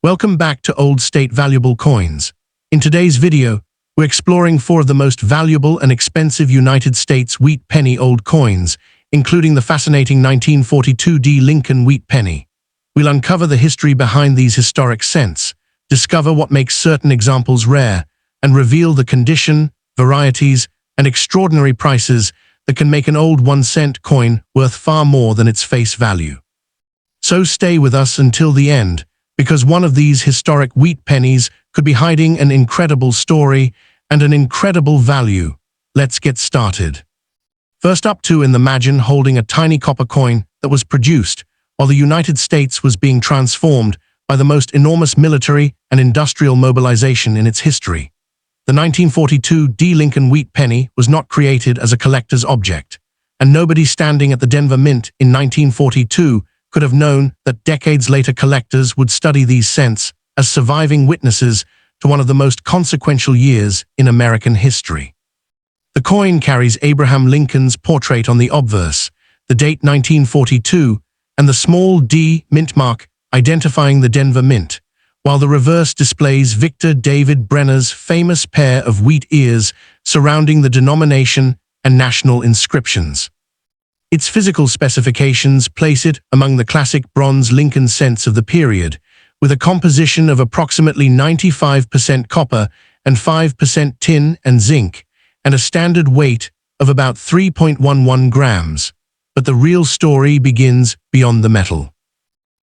Welcome back to Old State Valuable Coins. In today's video, we're exploring 4 of the most valuable and expensive United States wheat penny old coins, including the fascinating 1942 D. Lincoln wheat penny. We'll uncover the history behind these historic cents, discover what makes certain examples rare, and reveal the condition, varieties, and extraordinary prices that can make an old 1-cent coin worth far more than its face value. So stay with us until the end, because one of these historic wheat pennies could be hiding an incredible story and an incredible value. Let's get started. First up, imagine holding a tiny copper coin that was produced while the United States was being transformed by the most enormous military and industrial mobilization in its history. The 1942 D. Lincoln wheat penny was not created as a collector's object, and nobody standing at the Denver Mint in 1942 could have known that decades later collectors would study these cents as surviving witnesses to one of the most consequential years in American history. The coin carries Abraham Lincoln's portrait on the obverse, the date 1942, and the small D mint mark identifying the Denver Mint, while the reverse displays Victor David Brenner's famous pair of wheat ears surrounding the denomination and national inscriptions. Its physical specifications place it among the classic bronze Lincoln cents of the period, with a composition of approximately 95% copper and 5% tin and zinc, and a standard weight of about 3.11 grams. But the real story begins beyond the metal.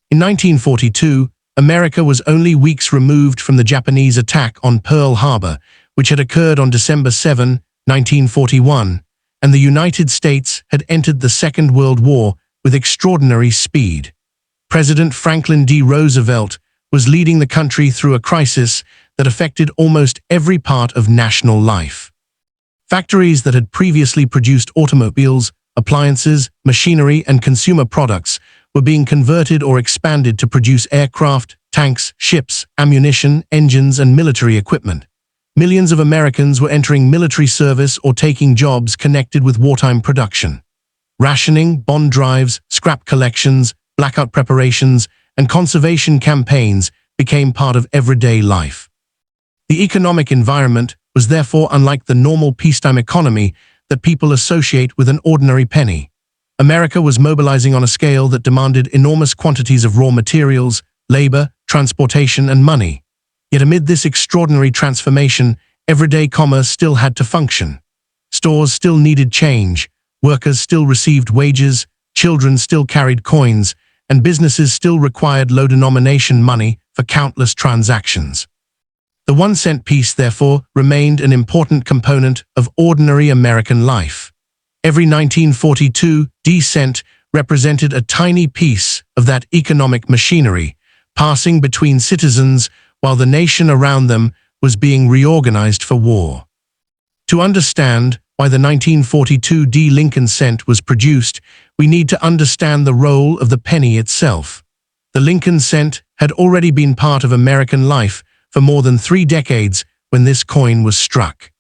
In 1942, America was only weeks removed from the Japanese attack on Pearl Harbor, which had occurred on December 7, 1941, and the United States had entered the Second World War with extraordinary speed. President Franklin D. Roosevelt was leading the country through a crisis that affected almost every part of national life. Factories that had previously produced automobiles, appliances, machinery, and consumer products were being converted or expanded to produce aircraft, tanks, ships, ammunition, engines, and military equipment. Millions of Americans were entering military service or taking jobs connected with wartime production. Rationing, bond drives, scrap collections, blackout preparations, and conservation campaigns became part of everyday life. The economic environment was therefore unlike the normal peacetime economy that people associate with an ordinary penny. America was mobilizing on a scale that demanded enormous quantities of raw materials, labor, transportation, and money. Yet amid this extraordinary transformation, everyday commerce still had to function. Stores still needed change, workers still received wages, children still carried coins, and businesses still required low-denomination money for countless transactions. The 1-cent piece, therefore, remained an important component of ordinary American life. Every 1942 D cent represented a tiny piece of that economic machinery, passing between citizens while the nation around them was being reorganized for war. To understand why the 1942 D. Lincoln cent was produced, we need to understand the role of the penny itself. The Lincoln cent had already been part of American life for more than 3 decades when this coin was struck.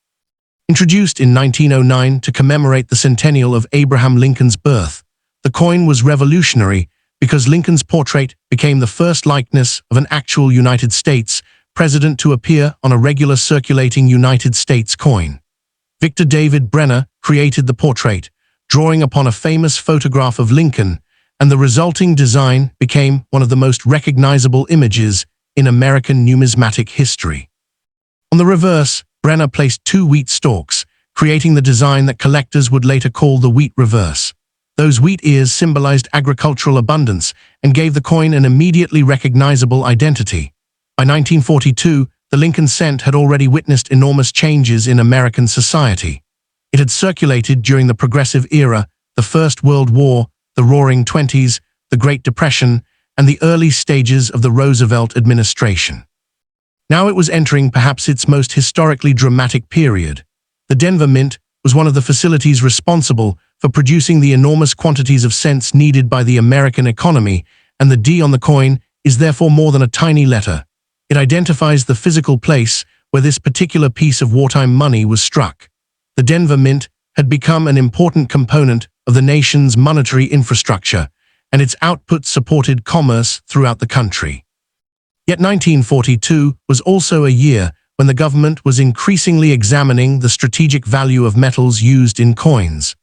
Introduced in 1909 to commemorate the centennial of Abraham Lincoln's birth, the coin was revolutionary because Lincoln's portrait became the first likeness of an actual United States president to appear on a regular circulating United States coin. Victor David Brenner created the portrait, drawing upon a famous photograph of Lincoln, and the resulting design became one of the most recognizable images in American numismatic history. On the reverse, Brenner placed 2 wheat stalks, creating the design that collectors would later call the wheat reverse. Those wheat ears symbolized agricultural abundance and gave the coin an immediately recognizable identity. By 1942, the Lincoln cent had already witnessed enormous changes in American society. It had circulated during the Progressive Era, the First World War, the Roaring Twenties, the Great Depression, and the early stages of the Roosevelt administration. Now it was entering perhaps its most historically dramatic period. The Denver Mint was one of the facilities responsible for producing the enormous quantities of cents needed by the American economy, and the D on the coin is therefore more than a tiny letter. It identifies the physical place where this particular piece of wartime money was struck. The Denver Mint had become an important component of the nation's monetary infrastructure, and its output supported commerce throughout the country. Yet 1942 was also a year when the government was increasingly examining the strategic value of metals used in coins.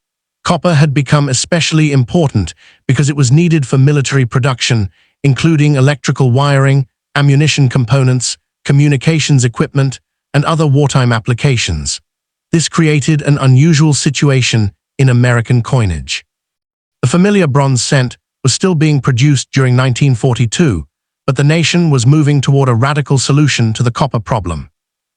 Copper had become especially important because it was needed for military production, including electrical wiring, ammunition components, communications equipment, and other wartime applications. This created an unusual situation in American coinage. The familiar bronze cent was still being produced during 1942, but the nation was moving toward a radical solution to the copper problem.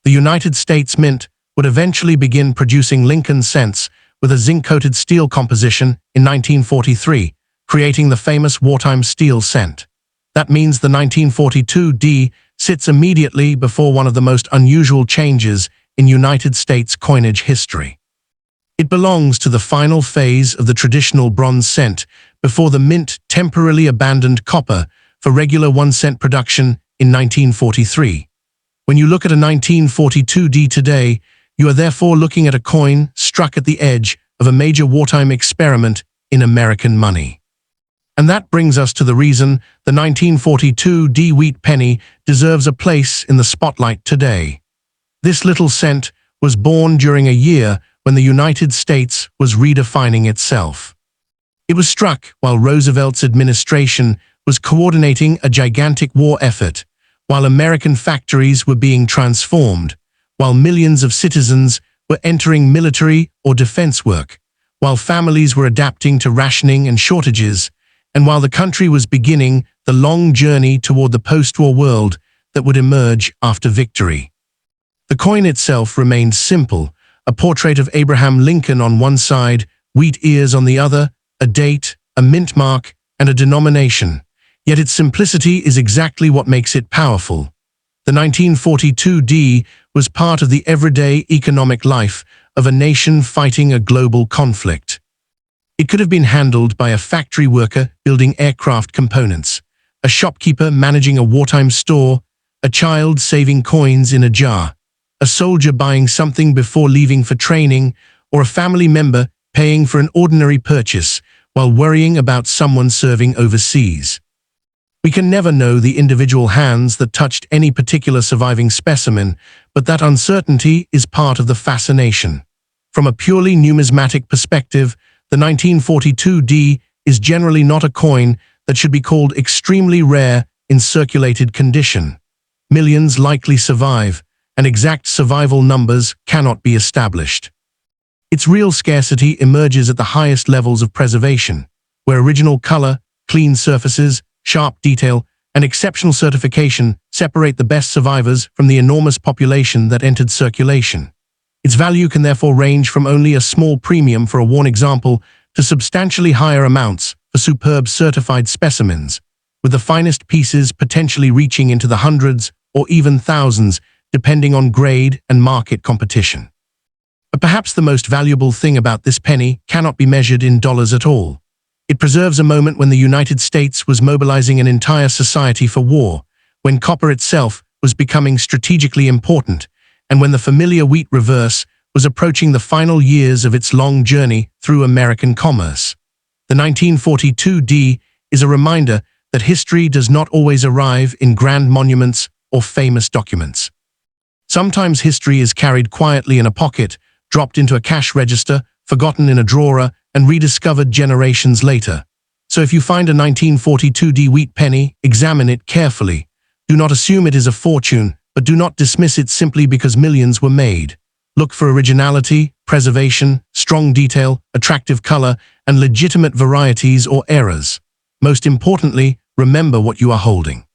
The United States Mint would eventually begin producing Lincoln cents with a zinc-coated steel composition in 1943, creating the famous wartime steel cent. That means the 1942D sits immediately before one of the most unusual changes in United States coinage history. It belongs to the final phase of the traditional bronze cent before the mint temporarily abandoned copper for regular 1 cent production in 1943. When you look at a 1942D today, you are therefore looking at a coin struck at the edge of a major wartime experiment in American money. And that brings us to the reason the 1942D wheat penny deserves a place in the spotlight today. This little cent was born during a year when the United States was redefining itself. It was struck while Roosevelt's administration was coordinating a gigantic war effort, while American factories were being transformed, while millions of citizens were entering military or defense work, while families were adapting to rationing and shortages, and while the country was beginning the long journey toward the post-war world that would emerge after victory. The coin itself remained simple, a portrait of Abraham Lincoln on one side, wheat ears on the other, a date, a mint mark, and a denomination. Yet its simplicity is exactly what makes it powerful. The 1942D was part of the everyday economic life of a nation fighting a global conflict. It could have been handled by a factory worker building aircraft components, a shopkeeper managing a wartime store, a child saving coins in a jar, a soldier buying something before leaving for training, or a family member paying for an ordinary purchase while worrying about someone serving overseas. We can never know the individual hands that touched any particular surviving specimen, but that uncertainty is part of the fascination. From a purely numismatic perspective, the 1942D is generally not a coin that should be called extremely rare in circulated condition. Millions likely survive, and exact survival numbers cannot be established. Its real scarcity emerges at the highest levels of preservation, where original color, clean surfaces, sharp detail, and exceptional certification separate the best survivors from the enormous population that entered circulation. Its value can therefore range from only a small premium for a worn example to substantially higher amounts for superb certified specimens, with the finest pieces potentially reaching into the hundreds or even thousands, depending on grade and market competition. But perhaps the most valuable thing about this penny cannot be measured in dollars at all. It preserves a moment when the United States was mobilizing an entire society for war, when copper itself was becoming strategically important, and when the familiar wheat reverse was approaching the final years of its long journey through American commerce. The 1942D is a reminder that history does not always arrive in grand monuments or famous documents. Sometimes history is carried quietly in a pocket, dropped into a cash register, forgotten in a drawer, and rediscovered generations later. So if you find a 1942D wheat penny, examine it carefully. Do not assume it is a fortune, but do not dismiss it simply because millions were made. Look for originality, preservation, strong detail, attractive color, and legitimate varieties or errors. Most importantly, remember what you are holding.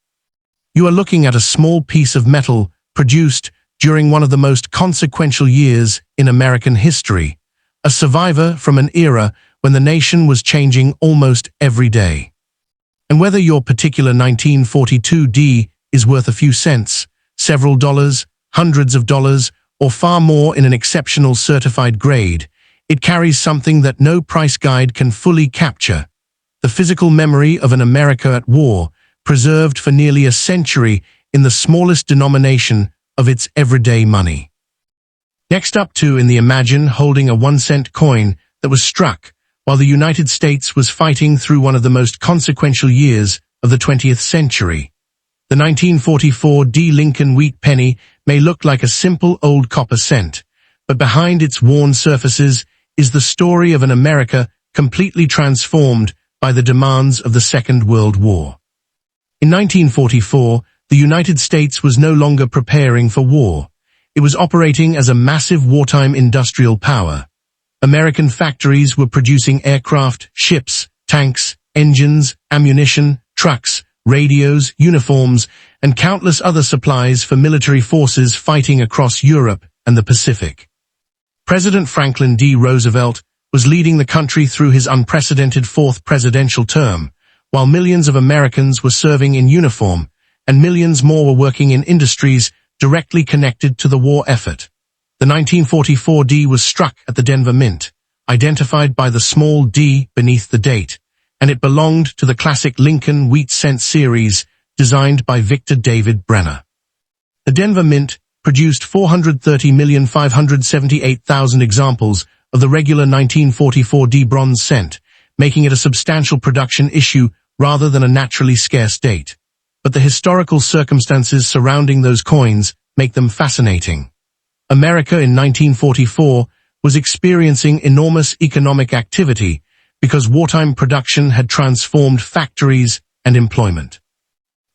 You are looking at a small piece of metal produced during one of the most consequential years in American history, a survivor from an era when the nation was changing almost every day. And whether your particular 1942D is worth a few cents, several dollars, hundreds of dollars, or far more in an exceptional certified grade, it carries something that no price guide can fully capture: the physical memory of an America at war, preserved for nearly a century in the smallest denomination of its everyday money. Next up in the imagine holding a 1 cent coin that was struck while the United States was fighting through one of the most consequential years of the 20th century. The 1944 D. Lincoln wheat penny may look like a simple old copper cent, but behind its worn surfaces is the story of an America completely transformed by the demands of the Second World War. In 1944, the United States was no longer preparing for war. It was operating as a massive wartime industrial power. American factories were producing aircraft, ships, tanks, engines, ammunition, trucks, radios, uniforms, and countless other supplies for military forces fighting across Europe and the Pacific. President Franklin D. Roosevelt was leading the country through his unprecedented fourth presidential term, while millions of Americans were serving in uniform, and millions more were working in industries directly connected to the war effort. The 1944 D was struck at the Denver Mint, identified by the small d beneath the date, and it belonged to the classic Lincoln wheat cent series designed by Victor David Brenner. The Denver Mint produced 430,578,000 examples of the regular 1944 D bronze cent, making it a substantial production issue rather than a naturally scarce date. But the historical circumstances surrounding those coins make them fascinating. America in 1944 was experiencing enormous economic activity because wartime production had transformed factories and employment.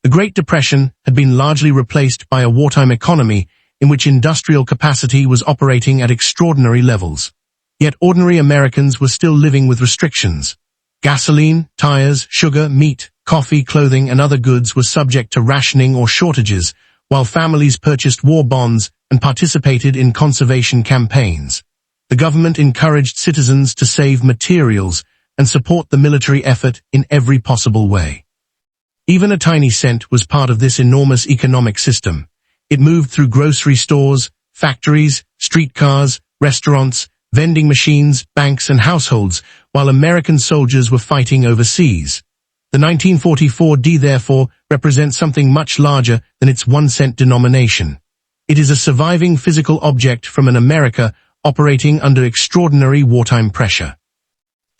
The Great Depression had been largely replaced by a wartime economy in which industrial capacity was operating at extraordinary levels. Yet ordinary Americans were still living with restrictions. Gasoline, tires, sugar, meat, coffee, clothing, and other goods were subject to rationing or shortages, while families purchased war bonds and participated in conservation campaigns. The government encouraged citizens to save materials and support the military effort in every possible way. Even a tiny cent was part of this enormous economic system. It moved through grocery stores, factories, streetcars, restaurants, vending machines, banks, and households, while American soldiers were fighting overseas. The 1944 D therefore represents something much larger than its 1-cent denomination. It is a surviving physical object from an America operating under extraordinary wartime pressure.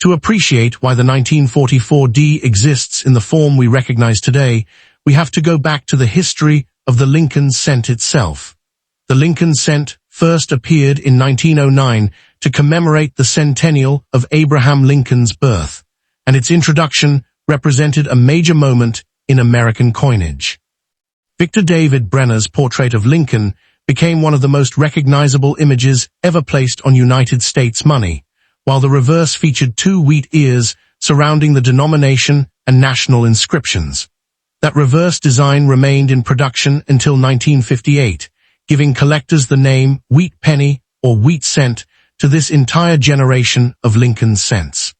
To appreciate why the 1944 D exists in the form we recognize today, we have to go back to the history of the Lincoln cent itself. The Lincoln cent first appeared in 1909 to commemorate the centennial of Abraham Lincoln's birth, and its introduction represented a major moment in American coinage. Victor David Brenner's portrait of Lincoln became one of the most recognizable images ever placed on United States money, while the reverse featured 2 wheat ears surrounding the denomination and national inscriptions. That reverse design remained in production until 1958, giving collectors the name wheat penny or wheat cent to this entire generation of Lincoln cents.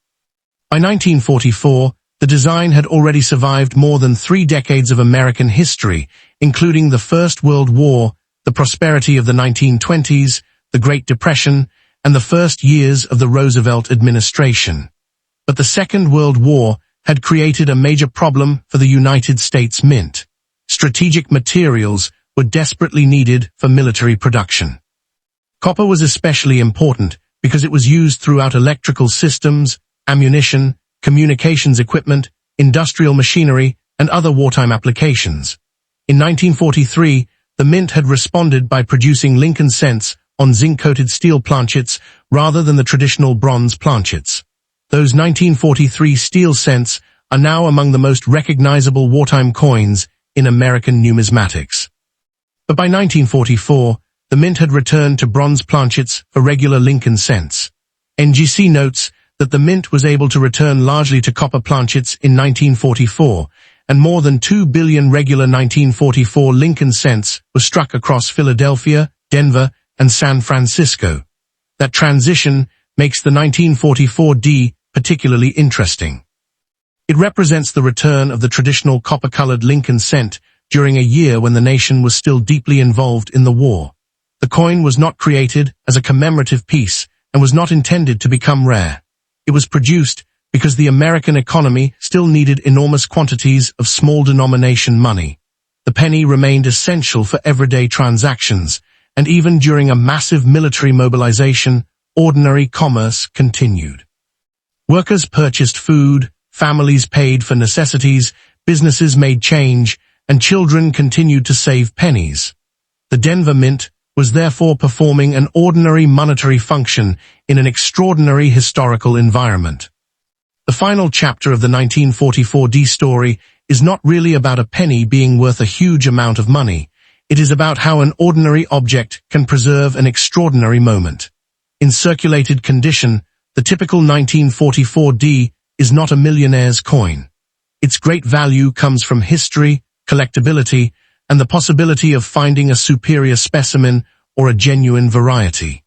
By 1944, the design had already survived more than 3 decades of American history, including the First World War, the prosperity of the 1920s, the Great Depression, and the first years of the Roosevelt administration. But the Second World War had created a major problem for the United States Mint. Strategic materials were desperately needed for military production. Copper was especially important because it was used throughout electrical systems, ammunition, communications equipment, industrial machinery, and other wartime applications. In 1943, the Mint had responded by producing Lincoln cents on zinc-coated steel planchets rather than the traditional bronze planchets. Those 1943 steel cents are now among the most recognizable wartime coins in American numismatics. But by 1944, the Mint had returned to bronze planchets for regular Lincoln cents. NGC notes that the Mint was able to return largely to copper planchets in 1944, and more than 2 billion regular 1944 Lincoln cents were struck across Philadelphia, Denver, and San Francisco. That transition makes the 1944 D particularly interesting. It represents the return of the traditional copper-colored Lincoln cent during a year when the nation was still deeply involved in the war. The coin was not created as a commemorative piece and was not intended to become rare. It was produced because the American economy still needed enormous quantities of small denomination money. The penny remained essential for everyday transactions, and even during a massive military mobilization, ordinary commerce continued. Workers purchased food, families paid for necessities, businesses made change, and children continued to save pennies. The Denver Mint was therefore performing an ordinary monetary function in an extraordinary historical environment. The final chapter of the 1944 D story is not really about a penny being worth a huge amount of money. It is about how an ordinary object can preserve an extraordinary moment. In circulated condition, the typical 1944 D is not a millionaire's coin. Its great value comes from history, collectability, and the possibility of finding a superior specimen or a genuine variety.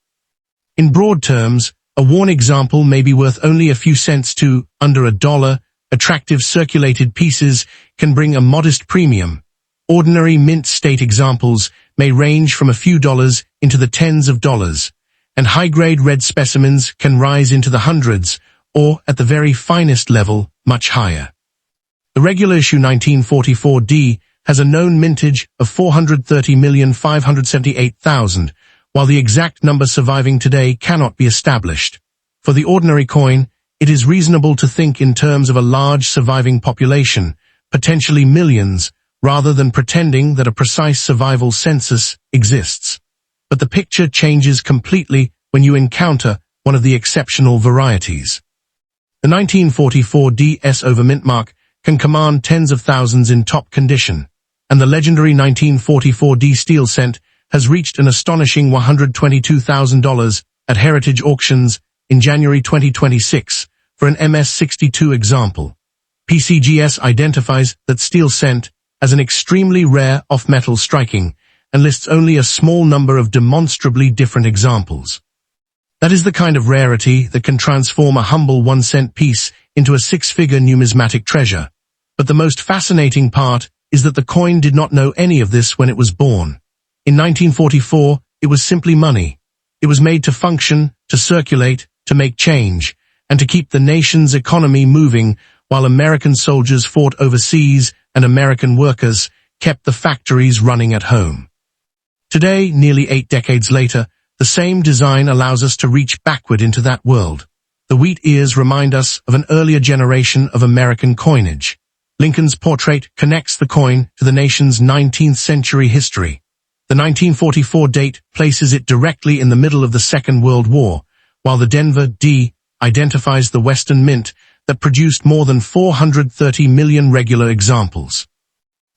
In broad terms, a worn example may be worth only a few cents to under $1. Attractive circulated pieces can bring a modest premium. Ordinary mint state examples may range from a few dollars into the tens of dollars, and high-grade red specimens can rise into the hundreds, or, at the very finest level, much higher. The regular issue 1944 D has a known mintage of 430,578,000, while the exact number surviving today cannot be established. For the ordinary coin, it is reasonable to think in terms of a large surviving population, potentially millions, rather than pretending that a precise survival census exists. But the picture changes completely when you encounter one of the exceptional varieties. The 1944 DS over mint mark can command tens of thousands in top condition, and the legendary 1944 D steel cent has reached an astonishing $122,000 at heritage auctions in January 2026 for an MS-62 example. PCGS identifies that steel cent as an extremely rare off-metal striking and lists only a small number of demonstrably different examples. That is the kind of rarity that can transform a humble 1-cent piece into a 6-figure numismatic treasure. But the most fascinating part is that the coin did not know any of this when it was born. In 1944, it was simply money. It was made to function, to circulate, to make change, and to keep the nation's economy moving while American soldiers fought overseas and American workers kept the factories running at home. Today, nearly 8 decades later, the same design allows us to reach backward into that world. The wheat ears remind us of an earlier generation of American coinage. Lincoln's portrait connects the coin to the nation's 19th century history. The 1944 date places it directly in the middle of the Second World War, while the Denver D identifies the Western Mint that produced more than 430 million regular examples.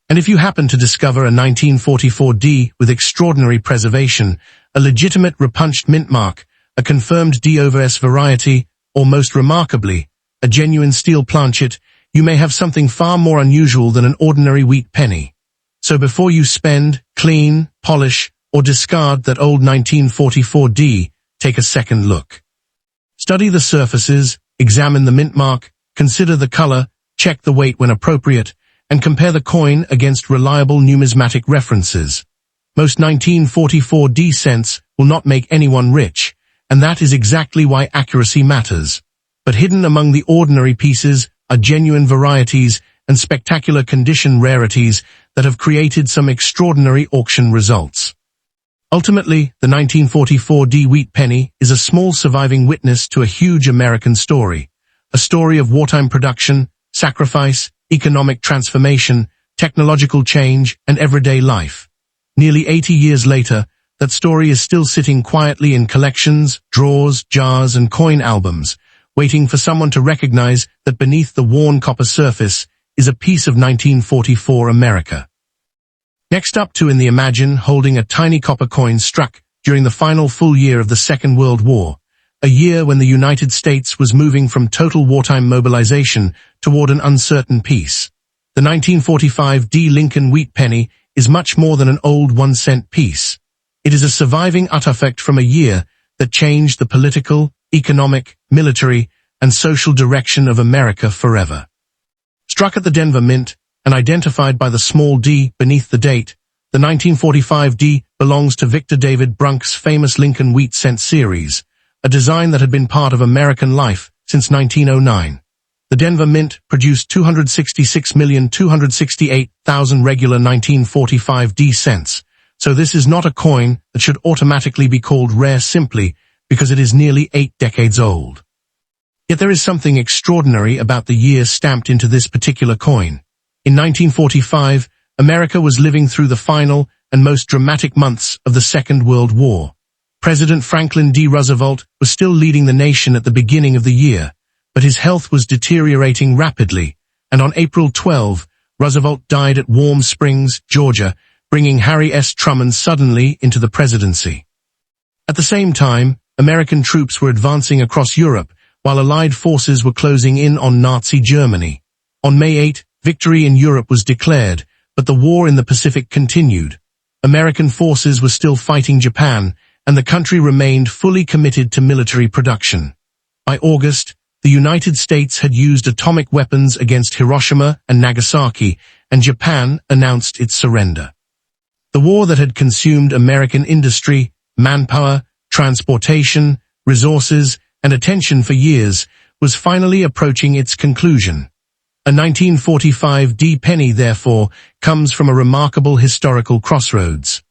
And if you happen to discover a 1944 D with extraordinary preservation, a legitimate repunched mint mark, a confirmed D over S variety, or most remarkably, a genuine steel planchet, you may have something far more unusual than an ordinary wheat penny. So before you spend, clean, polish, or discard that old 1944 D, take a second look. Study the surfaces, examine the mint mark, consider the color, check the weight when appropriate, and compare the coin against reliable numismatic references. Most 1944 D cents will not make anyone rich, and that is exactly why accuracy matters. But hidden among the ordinary pieces are genuine varieties and spectacular condition rarities that have created some extraordinary auction results. Ultimately, the 1944 D wheat penny is a small surviving witness to a huge American story, a story of wartime production, sacrifice, economic transformation, technological change, and everyday life. Nearly 80 years later, that story is still sitting quietly in collections, drawers, jars, and coin albums, waiting for someone to recognize that beneath the worn copper surface is a piece of 1944 America. Next up to in the Imagine holding a tiny copper coin struck during the final full year of the Second World War, a year when the United States was moving from total wartime mobilization toward an uncertain peace. The 1945 D Lincoln wheat penny is much more than an old 1-cent piece. It is a surviving artifact from a year that changed the political, economic, military, and social direction of America forever. Struck at the Denver Mint, and identified by the small d beneath the date, the 1945 D belongs to Victor David Brunk's famous Lincoln Wheat Cent series, a design that had been part of American life since 1909. The Denver Mint produced 266,268,000 regular 1945 D cents, so this is not a coin that should automatically be called rare simply because it is nearly 8 decades old. Yet there is something extraordinary about the year stamped into this particular coin. In 1945, America was living through the final and most dramatic months of the Second World War. President Franklin D. Roosevelt was still leading the nation at the beginning of the year, but his health was deteriorating rapidly, and on April 12, Roosevelt died at Warm Springs, Georgia, bringing Harry S. Truman suddenly into the presidency. At the same time, American troops were advancing across Europe, while Allied forces were closing in on Nazi Germany. On May 8, victory in Europe was declared, but the war in the Pacific continued. American forces were still fighting Japan, and the country remained fully committed to military production. By August, the United States had used atomic weapons against Hiroshima and Nagasaki, and Japan announced its surrender. The war that had consumed American industry, manpower, transportation, resources, and attention for years was finally approaching its conclusion. A 1945 penny, therefore, comes from a remarkable historical crossroads.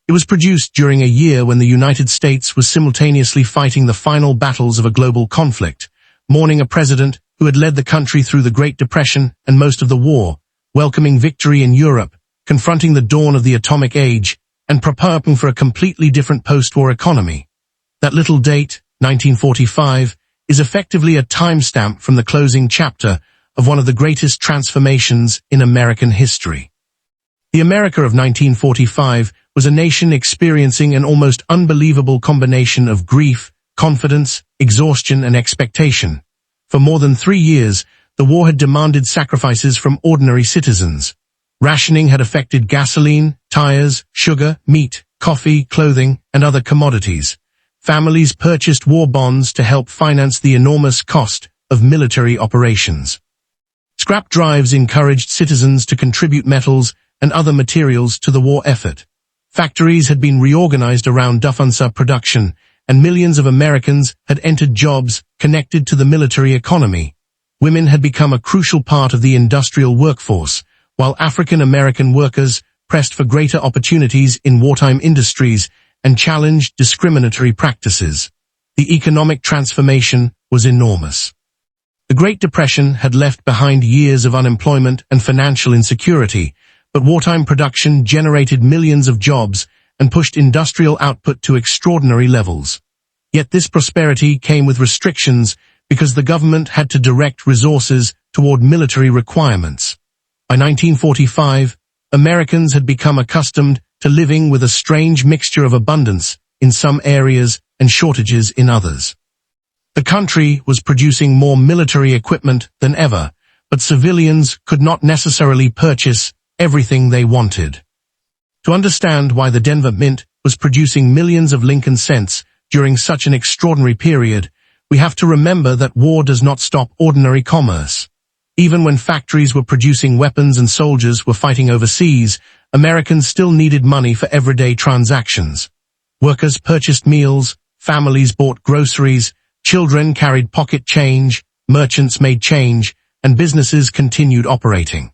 It was produced during a year when the United States was simultaneously fighting the final battles of a global conflict, mourning a president who had led the country through the Great Depression and most of the war, welcoming victory in Europe, confronting the dawn of the atomic age, and preparing for a completely different post-war economy. That little date, 1945, is effectively a timestamp from the closing chapter of one of the greatest transformations in American history. The America of 1945 was a nation experiencing an almost unbelievable combination of grief, confidence, exhaustion, and expectation. For more than 3 years, the war had demanded sacrifices from ordinary citizens. Rationing had affected gasoline, tires, sugar, meat, coffee, clothing, and other commodities. Families purchased war bonds to help finance the enormous cost of military operations. Scrap drives encouraged citizens to contribute metals and other materials to the war effort. Factories had been reorganized around Lufthansa production, and millions of Americans had entered jobs connected to the military economy. Women had become a crucial part of the industrial workforce, while African American workers pressed for greater opportunities in wartime industries and challenged discriminatory practices. The economic transformation was enormous. The Great Depression had left behind years of unemployment and financial insecurity, but wartime production generated millions of jobs and pushed industrial output to extraordinary levels. Yet this prosperity came with restrictions because the government had to direct resources toward military requirements. By 1945, Americans had become accustomed to living with a strange mixture of abundance in some areas and shortages in others. The country was producing more military equipment than ever, but civilians could not necessarily purchase everything they wanted. To understand why the Denver Mint was producing millions of Lincoln cents during such an extraordinary period, we have to remember that war does not stop ordinary commerce. Even when factories were producing weapons and soldiers were fighting overseas, Americans still needed money for everyday transactions. Workers purchased meals, families bought groceries, children carried pocket change, merchants made change, and businesses continued operating.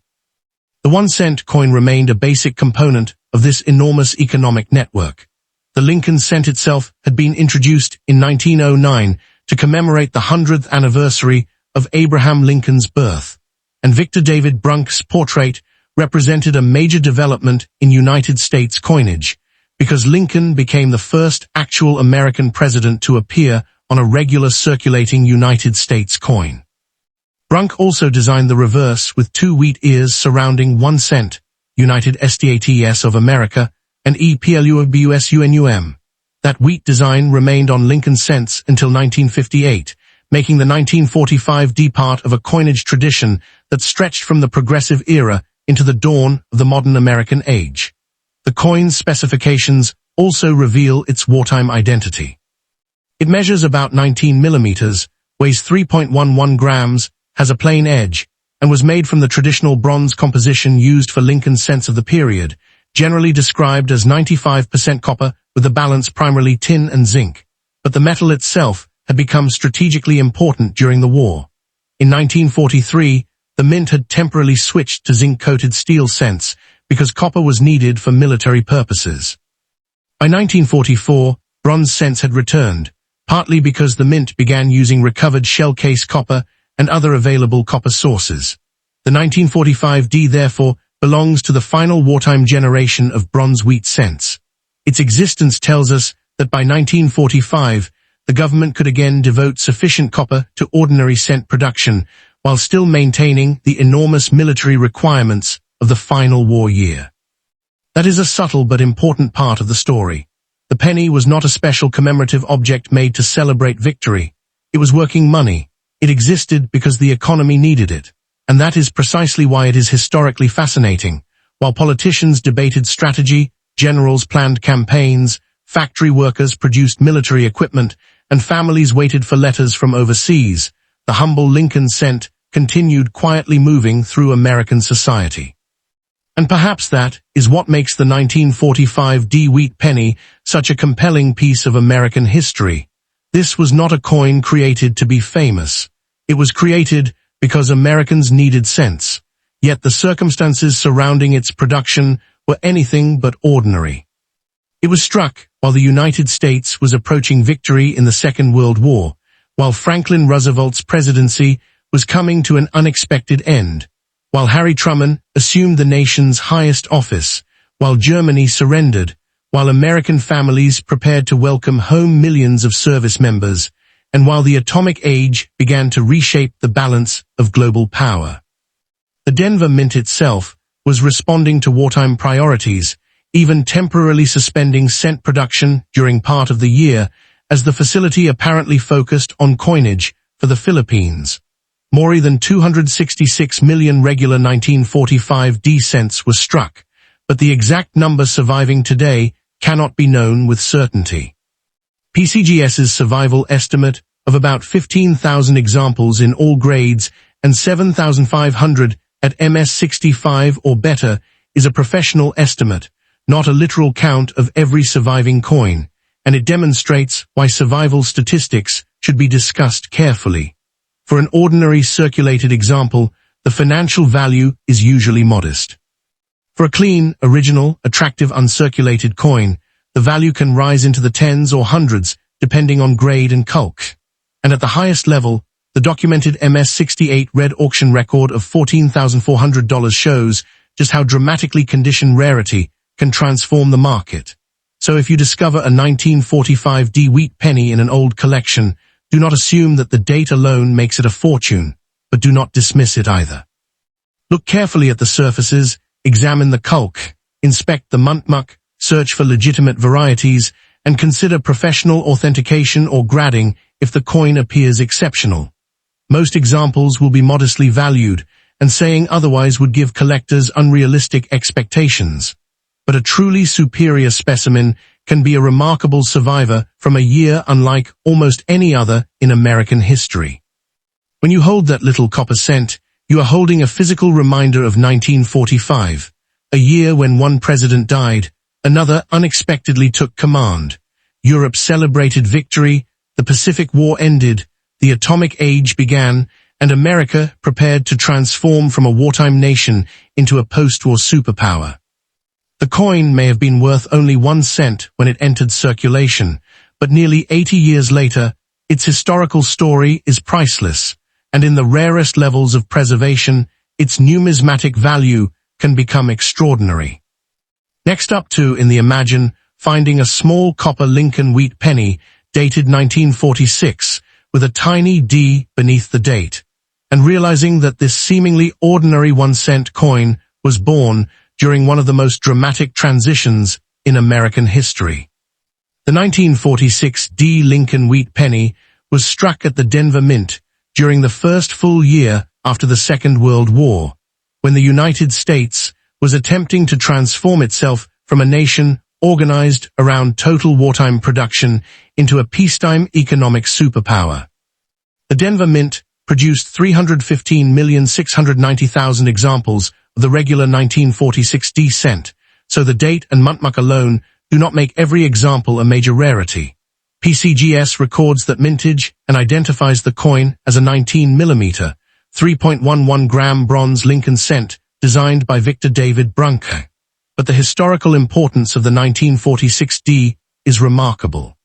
The 1-cent coin remained a basic component of this enormous economic network. The Lincoln cent itself had been introduced in 1909 to commemorate the 100th anniversary of Abraham Lincoln's birth, and Victor David Brunk's portrait represented a major development in United States coinage, because Lincoln became the first actual American president to appear on a regular circulating United States coin. Brunk also designed the reverse with 2 wheat ears surrounding 1 cent, United States of America, and EPLUBUSUNUM. That wheat design remained on Lincoln cents until 1958, making the 1945 part of a coinage tradition that stretched from the Progressive era into the dawn of the modern American age. The coin's specifications also reveal its wartime identity. It measures about 19 millimeters, weighs 3.11 grams, has a plain edge, and was made from the traditional bronze composition used for Lincoln cents of the period, generally described as 95% copper with a balance primarily tin and zinc. But the metal itself had become strategically important during the war. In 1943, the mint had temporarily switched to zinc-coated steel cents because copper was needed for military purposes. By 1944, bronze cents had returned, partly because the mint began using recovered shell-case copper and other available copper sources. The 1945 therefore belongs to the final wartime generation of bronze wheat cents. Its existence tells us that by 1945, the government could again devote sufficient copper to ordinary cent production while still maintaining the enormous military requirements of the final war year. That is a subtle but important part of the story. The penny was not a special commemorative object made to celebrate victory. It was working money. It existed because the economy needed it. And that is precisely why it is historically fascinating. While politicians debated strategy, generals planned campaigns, factory workers produced military equipment, and families waited for letters from overseas, the humble Lincoln cent continued quietly moving through American society. And perhaps that is what makes the 1945 wheat penny such a compelling piece of American history. This was not a coin created to be famous. It was created because Americans needed cents, yet the circumstances surrounding its production were anything but ordinary. It was struck while the United States was approaching victory in the Second World War, while Franklin Roosevelt's presidency was coming to an unexpected end, while Harry Truman assumed the nation's highest office, while Germany surrendered, while American families prepared to welcome home millions of service members, and while the atomic age began to reshape the balance of global power. The Denver Mint itself was responding to wartime priorities, even temporarily suspending cent production during part of the year, as the facility apparently focused on coinage for the Philippines. More than 266 million regular 1945 cents were struck, but the exact number surviving today cannot be known with certainty. PCGS's survival estimate of about 15,000 examples in all grades and 7,500 at MS65 or better is a professional estimate, not a literal count of every surviving coin, and it demonstrates why survival statistics should be discussed carefully. For an ordinary circulated example, the financial value is usually modest. For a clean, original, attractive uncirculated coin, the value can rise into the tens or hundreds, depending on grade and culk. And at the highest level, the documented MS68 red auction record of $14,400 shows just how dramatically conditioned rarity can transform the market. So if you discover a 1945 wheat penny in an old collection, do not assume that the date alone makes it a fortune, but do not dismiss it either. Look carefully at the surfaces, examine the culk, inspect the muntmuck, search for legitimate varieties, and consider professional authentication or grading if the coin appears exceptional. Most examples will be modestly valued, and saying otherwise would give collectors unrealistic expectations. But a truly superior specimen can be a remarkable survivor from a year unlike almost any other in American history. When you hold that little copper cent, you are holding a physical reminder of 1945, a year when one president died, another unexpectedly took command. Europe celebrated victory, the Pacific War ended, the atomic age began, and America prepared to transform from a wartime nation into a post-war superpower. The coin may have been worth only 1 cent when it entered circulation, but nearly 80 years later, its historical story is priceless, and in the rarest levels of preservation, its numismatic value can become extraordinary. Next up in the Imagine, finding a small copper Lincoln wheat penny dated 1946 with a tiny D beneath the date, and realizing that this seemingly ordinary 1-cent coin was born during one of the most dramatic transitions in American history. The 1946 Lincoln wheat penny was struck at the Denver Mint during the first full year after the Second World War, when the United States was attempting to transform itself from a nation organized around total wartime production into a peacetime economic superpower. The Denver Mint produced 315,690,000 examples of the regular 1946 cent, so the date and muntmuck alone do not make every example a major rarity. PCGS records that mintage and identifies the coin as a 19mm, 3.11 gram bronze Lincoln cent designed by Victor David Brunke. But the historical importance of the 1946 is remarkable.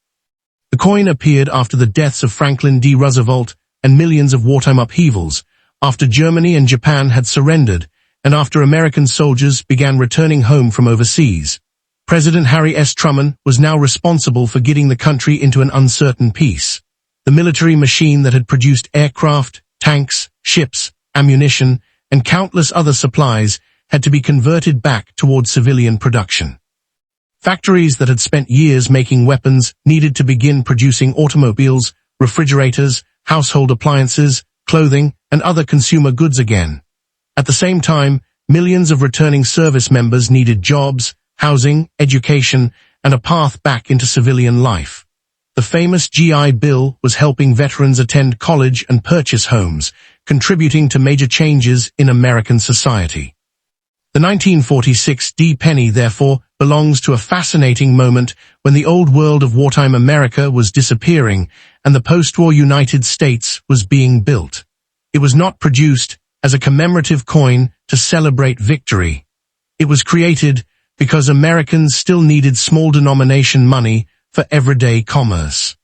The coin appeared after the deaths of Franklin D. Roosevelt and millions of wartime upheavals, after Germany and Japan had surrendered, and after American soldiers began returning home from overseas. President Harry S. Truman was now responsible for getting the country into an uncertain peace. The military machine that had produced aircraft, tanks, ships, ammunition, and countless other supplies had to be converted back toward civilian production. Factories that had spent years making weapons needed to begin producing automobiles, refrigerators, household appliances, clothing, and other consumer goods again. At the same time, millions of returning service members needed jobs, housing, education, and a path back into civilian life. The famous GI Bill was helping veterans attend college and purchase homes, contributing to major changes in American society. The 1946 penny, therefore, belongs to a fascinating moment when the old world of wartime America was disappearing and the post-war United States was being built. It was not produced as a commemorative coin to celebrate victory. It was created because Americans still needed small denomination money for everyday commerce.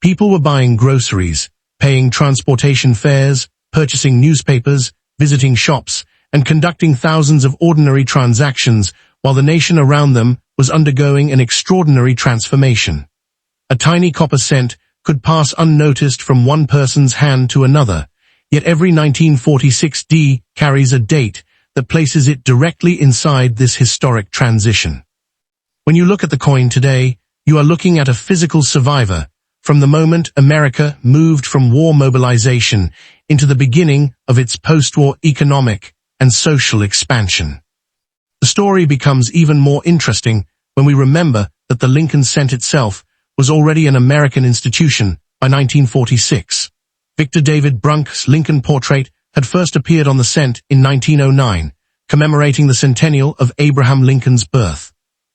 People were buying groceries, paying transportation fares, purchasing newspapers, visiting shops, and conducting thousands of ordinary transactions while the nation around them was undergoing an extraordinary transformation. A tiny copper cent could pass unnoticed from one person's hand to another, yet every 1946 carries a date that places it directly inside this historic transition. When you look at the coin today, you are looking at a physical survivor from the moment America moved from war mobilization into the beginning of its post-war economic and social expansion. The story becomes even more interesting when we remember that the Lincoln cent itself was already an American institution by 1946. Victor David Brunk's Lincoln portrait had first appeared on the cent in 1909, commemorating the centennial of Abraham Lincoln's birth.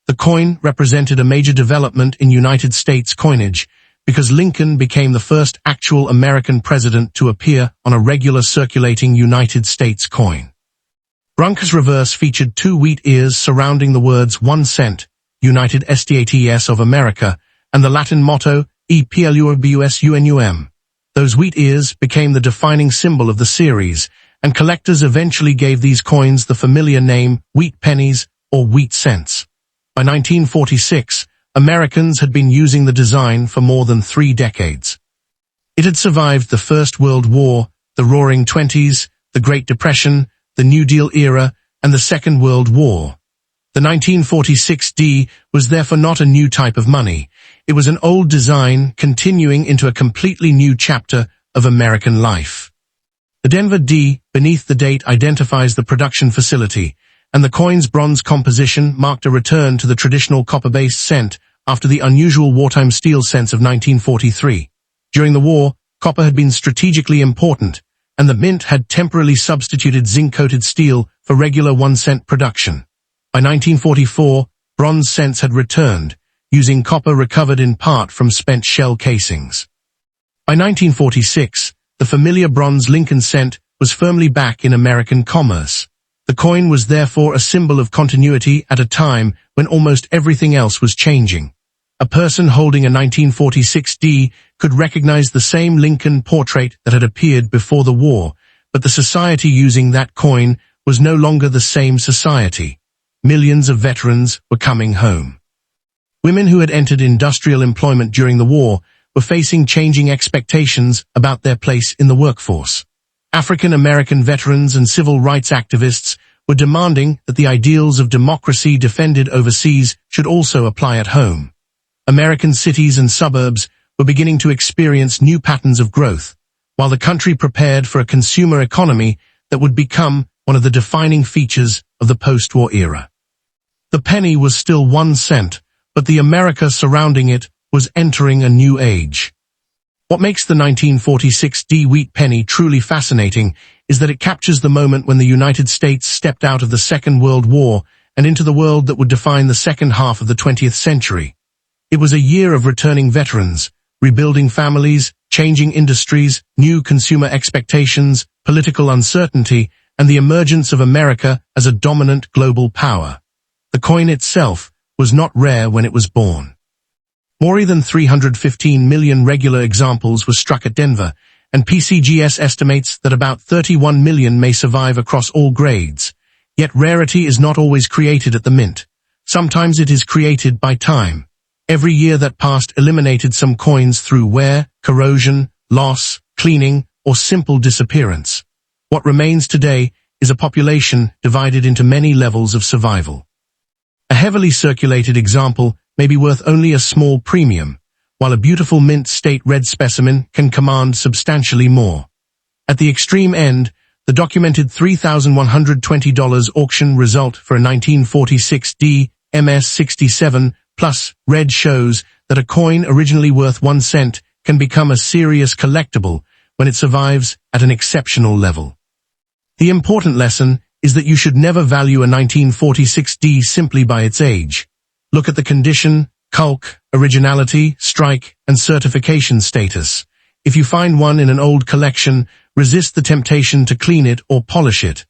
The coin represented a major development in United States coinage because Lincoln became the first actual American president to appear on a regular circulating United States coin. Brunk's reverse featured two wheat ears surrounding the words 1 cent, United States of America, and the Latin motto, E pluribus unum. Those wheat ears became the defining symbol of the series, and collectors eventually gave these coins the familiar name wheat pennies or wheat cents. By 1946, Americans had been using the design for more than 3 decades. It had survived the First World War, the Roaring Twenties, the Great Depression, the New Deal era, and the Second World War. The 1946 was therefore not a new type of money. It was an old design continuing into a completely new chapter of American life. The Denver D beneath the date identifies the production facility, and the coin's bronze composition marked a return to the traditional copper-based cent after the unusual wartime steel cents of 1943. During the war, copper had been strategically important, and the mint had temporarily substituted zinc-coated steel for regular 1-cent production. By 1944, bronze cents had returned, using copper recovered in part from spent shell casings. By 1946, the familiar bronze Lincoln cent was firmly back in American commerce. The coin was therefore a symbol of continuity at a time when almost everything else was changing. A person holding a 1946 could recognize the same Lincoln portrait that had appeared before the war, but the society using that coin was no longer the same society. Millions of veterans were coming home. Women who had entered industrial employment during the war were facing changing expectations about their place in the workforce. African American veterans and civil rights activists were demanding that the ideals of democracy defended overseas should also apply at home. American cities and suburbs were beginning to experience new patterns of growth, while the country prepared for a consumer economy that would become one of the defining features of the post-war era. The penny was still 1 cent, but the America surrounding it was entering a new age. What makes the 1946 wheat penny truly fascinating is that it captures the moment when the United States stepped out of the Second World War and into the world that would define the second half of the 20th century. It was a year of returning veterans, rebuilding families, changing industries, new consumer expectations, political uncertainty, and the emergence of America as a dominant global power. The coin itself was not rare when it was born. More than 315 million regular examples were struck at Denver, and PCGS estimates that about 31 million may survive across all grades. Yet rarity is not always created at the mint. Sometimes it is created by time. Every year that passed eliminated some coins through wear, corrosion, loss, cleaning, or simple disappearance. What remains today is a population divided into many levels of survival. A heavily circulated example may be worth only a small premium, while a beautiful mint state red specimen can command substantially more. At the extreme end, the documented $3,120 auction result for a 1946 D MS-67 Plus red shows that a coin originally worth 1 cent can become a serious collectible when it survives at an exceptional level. The important lesson is that you should never value a 1946 D simply by its age. Look at the condition, culk, originality, strike, and certification status. If you find one in an old collection, resist the temptation to clean it or polish it.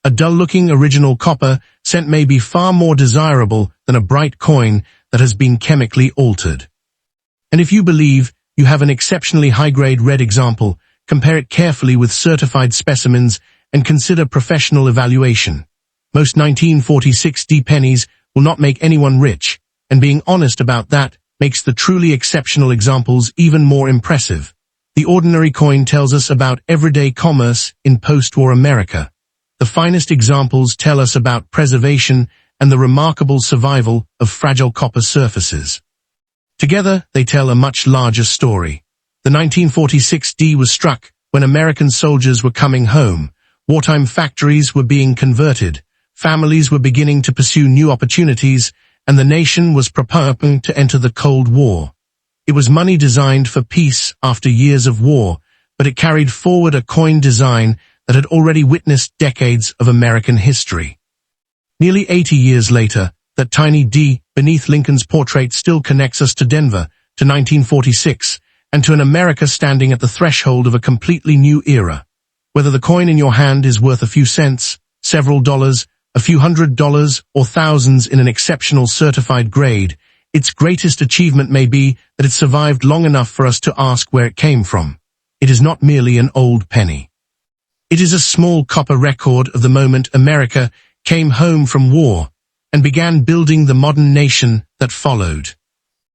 A dull-looking original copper cent may be far more desirable than a bright coin that has been chemically altered. And if you believe you have an exceptionally high-grade red example, compare it carefully with certified specimens and consider professional evaluation. Most 1946 D pennies will not make anyone rich, and being honest about that makes the truly exceptional examples even more impressive. The ordinary coin tells us about everyday commerce in post-war America. The finest examples tell us about preservation and the remarkable survival of fragile copper surfaces. Together, they tell a much larger story. The 1946 D was struck when American soldiers were coming home. Wartime factories were being converted, families were beginning to pursue new opportunities, and the nation was preparing to enter the Cold War. It was money designed for peace after years of war, but it carried forward a coin design that had already witnessed decades of American history. Nearly 80 years later, that tiny D beneath Lincoln's portrait still connects us to Denver, to 1946, and to an America standing at the threshold of a completely new era. Whether the coin in your hand is worth a few cents, several dollars, a few $100s, or thousands in an exceptional certified grade, its greatest achievement may be that it survived long enough for us to ask where it came from. It is not merely an old penny. It is a small copper record of the moment America came home from war and began building the modern nation that followed.